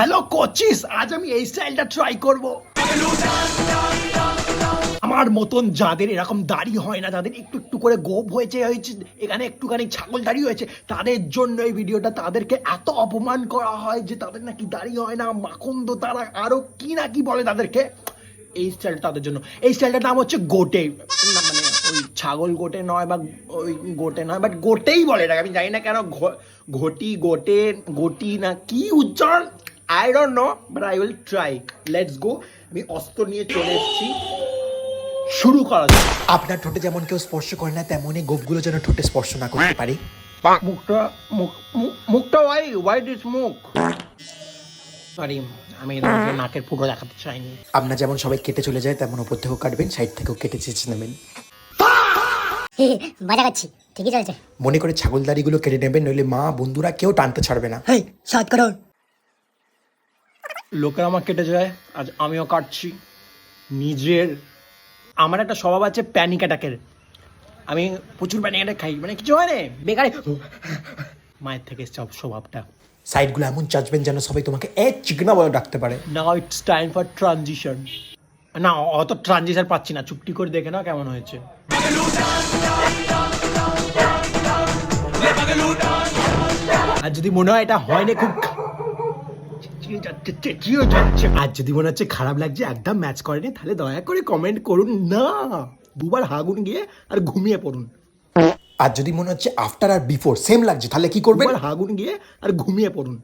Hello কোচিস, আজ আমি এই স্টাইলটা ট্রাই করব। আমার মতন যাদের এরকম দাড়ি হয় না, যাদের একটু একটু করে গোপ হয়েছে এখানে একটুখানি ছাগল দাড়ি হয়েছে, তাদের জন্য এই ভিডিওটা। তাদেরকে এত অপমান করা হয় যে তাদের নাকি দাড়ি হয় না, মাখন্দ, তারা আরো কি না কি বলে তাদেরকে। এই স্টাইলটা তাদের জন্য। এই স্টাইলটার নাম হচ্ছে গোটে। না মানে ওই ছাগল গোটে নয় বা ওই গোটে নয়, বাট গোটেই বলে এটাকে। আমি জানি না কেন ঘটি গোটে গটি না কি উচ্চারণ, I don't know, but I will try. Let's go. আমি অস্ত্র নিয়ে চলে এসেছি, শুরু করা যাক। আপনার ঠোঁটে যেমন কেউ স্পর্শ করে না, তেমনই গোপগুলো যেন ঠোঁটে স্পর্শ না করতে পারে। মুখটা ওয়াই দিস মুখ। সরি, আমি নাকের ফুটো দেখাতে চাইনি। আপনার যেমন সবাই কেটে চলে যায়, তেমন ওপর থেকেও কাটবেন, সাইড থেকেও কেটে চেঁচে নেবেন। মজা করছি, ঠিকই চলছে। মনে করে ছাগল দাড়িগুলো কেটে নেবেন, নইলে মা বন্ধুরা কেউ টানতে ছাড়বে না। হেই, শর্ট করো। লোকেরা আমার কেটে যায়, আজ আমিও কাটছি নিজের। আমার একটা স্বভাব আছে প্যানিক অ্যাটাকের। আমি প্রচুর প্যানিক অ্যাটাক খাই, মানে কিছু হয় না বেকারে। মায়ের থেকে সব স্বভাবটা। সাইডগুলো এমন চাচবেন যেন সবাই তোমাকে চিকনা বলে ডাকতে পারে। Now it's time for transition. না, অত ট্রানজিশন পাচ্ছি না, চুপটি করে দেখে না কেমন হয়েছে। আর যদি মনে হয় এটা হয়নি, খুব আর যদি মনে হচ্ছে খারাপ লাগছে, একদম ম্যাচ করেনি, তাহলে দয়া করে কমেন্ট করুন না। দুবার হাগুন গিয়ে আর ঘুমিয়ে পড়ুন। আর যদি মনে হচ্ছে আফটার আর বিফোর সেম লাগছে, তাহলে কি করবেন? দুবার হাগুন গিয়ে আর ঘুমিয়ে পড়ুন।